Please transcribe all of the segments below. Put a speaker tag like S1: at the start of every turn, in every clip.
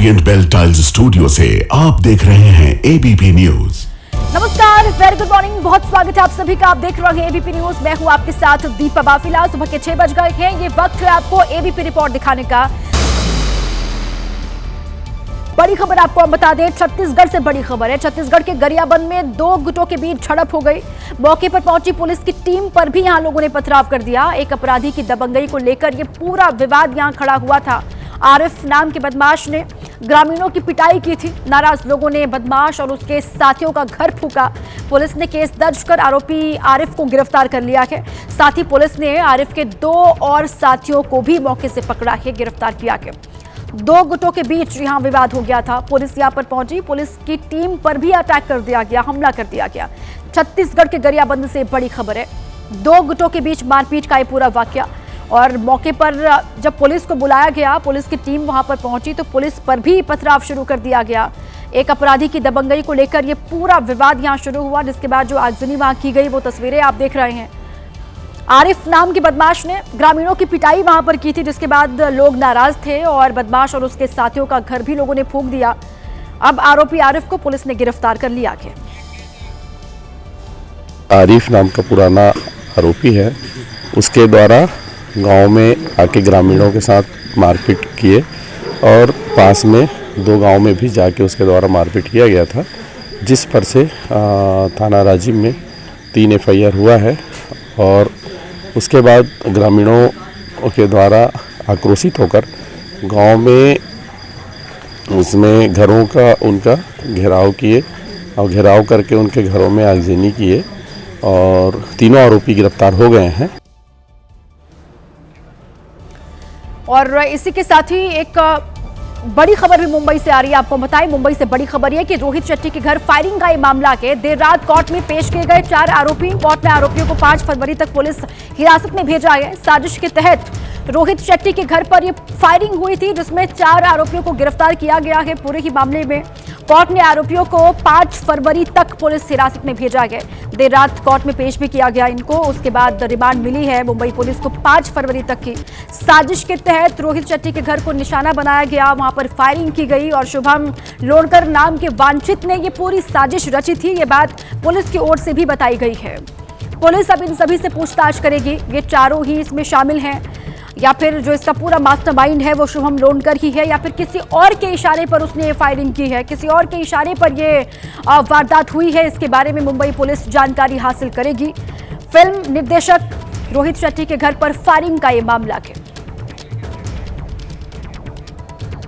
S1: Orient bell tiles studio से आप देख रहे हैं एबीपी न्यूज।
S2: नमस्कार, वेरी गुड मॉर्निंग। बहुत स्वागत है आप सभी का। आप देख रहे हैं एबीपी न्यूज। मैं हूं आपके साथ दीपा बाफिला। सुबह के 6 बज गए हैं। ये वक्त है आपको एबीपी रिपोर्ट दिखाने का। बड़ी खबर आपको हम बता दें, छत्तीसगढ़ से बड़ी खबर है। छत्तीसगढ़ के गरियाबंद में दो गुटों के बीच झड़प हो गई। मौके पर पहुंची पुलिस की टीम पर भी यहां लोगों ने पथराव कर दिया। एक अपराधी की दबंगई को लेकर यह पूरा विवाद यहां खड़ा हुआ था। आरिफ नाम के बदमाश ने ग्रामीणों की पिटाई की थी। नाराज लोगों ने बदमाश और उसके साथियों का घर फूका। पुलिस ने केस दर्ज कर आरोपी आरिफ को गिरफ्तार कर लिया है। साथ ही पुलिस ने आरिफ के 2 और साथियों को भी मौके से पकड़ा है, गिरफ्तार किया है। 2 गुटों के बीच यहां विवाद हो गया था। पुलिस यहां पर पहुंची। पुलिस की टीम पर भी अटैक कर दिया गया, हमला कर दिया गया। छत्तीसगढ़ के गरियाबंद से बड़ी खबर है। 2 गुटों के बीच मारपीट का ये पूरा वाकया। और मौके पर जब पुलिस को बुलाया गया, पुलिस की टीम वहां पर पहुंची तो पुलिस पर भी पथराव शुरू कर दिया गया। एक अपराधी की दबंगई को लेकर यह पूरा विवाद यहां शुरू हुआ, जिसके बाद जो आगजनी वहां की गई वो तस्वीरें आप देख रहे हैं। आरिफ नाम के बदमाश ने ग्रामीणों की पिटाई वहां पर की थी, जिसके बाद लोग नाराज थे और बदमाश और उसके साथियों का घर भी लोगों ने फूंक दिया। अब आरोपी आरिफ को पुलिस ने गिरफ्तार कर लिया है।
S3: आरिफ नाम का पुराना आरोपी है, उसके द्वारा गांव में आके ग्रामीणों के साथ मारपीट किए और पास में 2 गांव में भी जाके उसके द्वारा मारपीट किया गया था, जिस पर से थाना राजिम में 3 एफआईआर हुआ है। और उसके बाद ग्रामीणों के द्वारा आक्रोशित होकर गांव में उसमें घरों का उनका घेराव किए और घेराव करके उनके घरों में आगजनी किए और तीनों आरोपी गिरफ्तार हो गए हैं।
S2: और इसी के साथ ही एक बड़ी खबर भी मुंबई से आ रही है। आपको बताएं, मुंबई से बड़ी खबर यह कि रोहित शेट्टी के घर फायरिंग का ये मामला है। देर रात कोर्ट में पेश किए गए 4 आरोपी। कोर्ट ने आरोपियों को 5 फरवरी तक पुलिस हिरासत में भेजा है। साजिश के तहत रोहित शेट्टी के घर पर यह फायरिंग हुई थी, जिसमें 4 आरोपियों को गिरफ्तार किया गया है। पूरे ही मामले में कोर्ट ने आरोपियों को 5 फरवरी तक पुलिस हिरासत में भेजा है। देर रात कोर्ट में पेश भी किया गया इनको। उसके बाद रिमांड मिली है मुंबई पुलिस को 5 फरवरी तक की। साजिश के तहत रोहित शेट्टी के घर को निशाना बनाया गया, वहां पर फायरिंग की गई और शुभम लोणकर नाम के वांछित ने ये पूरी साजिश रची थी। ये बात पुलिस की ओर से भी बताई गई है। पुलिस अब इन सभी से पूछताछ करेगी। ये चारों ही इसमें शामिल हैं या फिर जो इसका पूरा मास्टरमाइंड है वो शुभम लोणकर ही है या फिर किसी और के इशारे पर उसने ये फायरिंग की है, किसी और के इशारे पर ये वारदात हुई है। इसके बारे में मुंबई पुलिस जानकारी हासिल करेगी। फिल्म निर्देशक रोहित शेट्टी के घर पर फायरिंग का ये मामला है।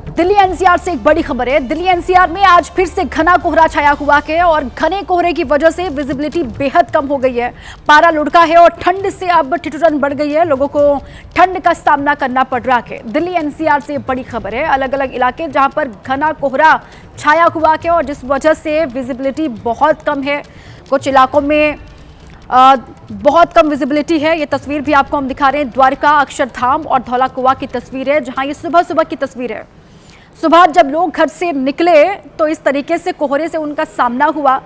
S2: दिल्ली एनसीआर से एक बड़ी खबर है। दिल्ली एनसीआर में आज फिर से घना कोहरा छाया हुआ है और घने कोहरे की वजह से विजिबिलिटी बेहद कम हो गई है। पारा लुढ़का है और ठंड से अब ठिठुरन बढ़ गई है। लोगों को ठंड का सामना करना पड़ रहा है। दिल्ली एनसीआर से बड़ी खबर है। अलग अलग इलाके जहां पर घना कोहरा छाया हुआ है और जिस वजह से विजिबिलिटी बहुत कम है। कुछ इलाकों में बहुत कम विजिबिलिटी है। ये तस्वीर भी आपको हम दिखा रहे हैं। द्वारका, अक्षरधाम और धौलाकुआं की तस्वीर है, जहां ये सुबह सुबह की तस्वीर है। सुबह जब लोग घर से निकले तो इस तरीके से कोहरे से उनका सामना हुआ।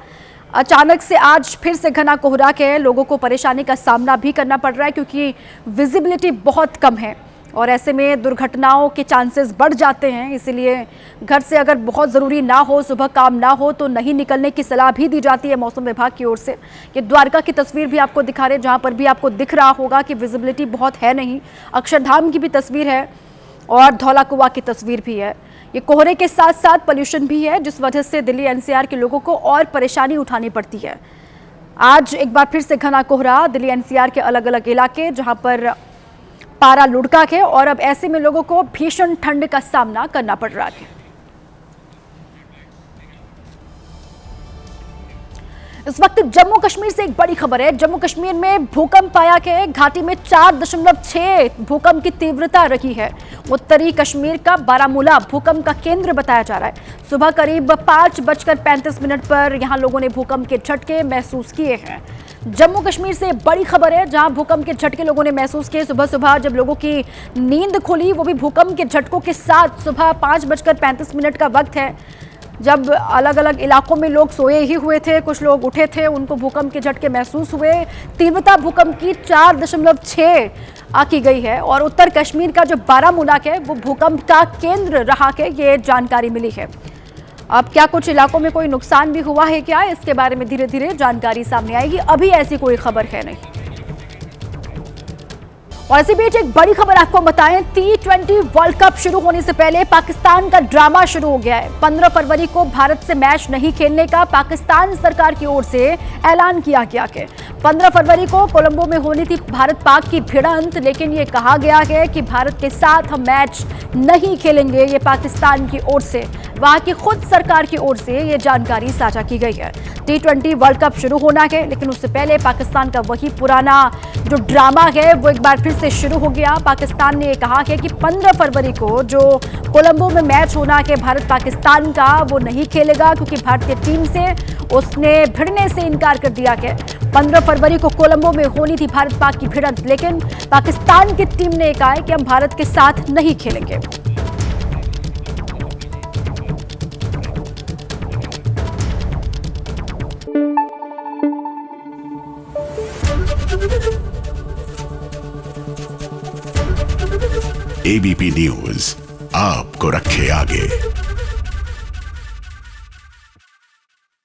S2: अचानक से आज फिर से घना कोहरा के लोगों को परेशानी का सामना भी करना पड़ रहा है, क्योंकि विजिबिलिटी बहुत कम है और ऐसे में दुर्घटनाओं के चांसेस बढ़ जाते हैं। इसीलिए घर से अगर बहुत ज़रूरी ना हो, सुबह काम ना हो, तो नहीं निकलने की सलाह भी दी जाती है मौसम विभाग की ओर से। ये द्वारका की तस्वीर भी आपको दिखा रहे हैं, जहाँ पर भी आपको दिख रहा होगा कि विजिबिलिटी बहुत है नहीं। अक्षरधाम की भी तस्वीर है और धौलाकुआं की तस्वीर भी है। ये कोहरे के साथ साथ पोल्यूशन भी है, जिस वजह से दिल्ली एनसीआर के लोगों को और परेशानी उठानी पड़ती है। आज एक बार फिर से घना कोहरा, दिल्ली एनसीआर के अलग अलग इलाके जहां पर पारा लुढ़का है और अब ऐसे में लोगों को भीषण ठंड का सामना करना पड़ रहा है। इस वक्त जम्मू कश्मीर से एक बड़ी खबर है। जम्मू कश्मीर में भूकंप आया है। घाटी में 4.6 भूकंप की तीव्रता रही है। उत्तरी कश्मीर का बारामूला भूकंप का केंद्र बताया जा रहा है। सुबह करीब 5:35 पर यहां लोगों ने भूकंप के झटके महसूस किए हैं। जम्मू कश्मीर से बड़ी खबर है, जहां भूकंप के झटके लोगों ने महसूस किए। सुबह सुबह जब लोगों की नींद खुली, वो भी भूकंप के झटकों के साथ। सुबह 5:35 का वक्त है जब अलग अलग इलाकों में लोग सोए ही हुए थे, कुछ लोग उठे थे, उनको भूकंप के झटके महसूस हुए। तीव्रता भूकंप की 4.6 की गई है और उत्तर कश्मीर का जो बारामूला है वो भूकंप का केंद्र रहा है, ये जानकारी मिली है। अब क्या कुछ इलाकों में कोई नुकसान भी हुआ है क्या, इसके बारे में धीरे धीरे जानकारी सामने आएगी। अभी ऐसी कोई खबर है नहीं। और इसी बीच एक बड़ी खबर आपको बताएं, T20 वर्ल्ड कप शुरू होने से पहले पाकिस्तान का ड्रामा शुरू हो गया है। 15 फरवरी को भारत से मैच नहीं खेलने का पाकिस्तान सरकार की ओर से ऐलान किया गया है। 15 फरवरी को कोलंबो में होनी थी भारत पाक की भिड़ंत, लेकिन ये कहा गया है कि भारत के साथ हम मैच नहीं खेलेंगे। ये पाकिस्तान की ओर से, वहां की खुद सरकार की ओर से ये जानकारी साझा की गई है। T20 वर्ल्ड कप शुरू होना है, लेकिन उससे पहले पाकिस्तान का वही पुराना जो ड्रामा है वो एक बार फिर से शुरू हो गया। पाकिस्तान ने कहा है कि 15 फरवरी को जो कोलंबो में मैच होना है भारत पाकिस्तान का, वो नहीं खेलेगा क्योंकि भारतीय टीम से उसने भिड़ने से इनकार कर दिया है। 15 फरवरी को कोलंबो में होनी थी भारत पाक की भिड़ंत, लेकिन पाकिस्तान की टीम ने कहा है कि हम भारत के साथ नहीं खेलेंगे।
S1: एबीपी न्यूज आपको रखे आगे।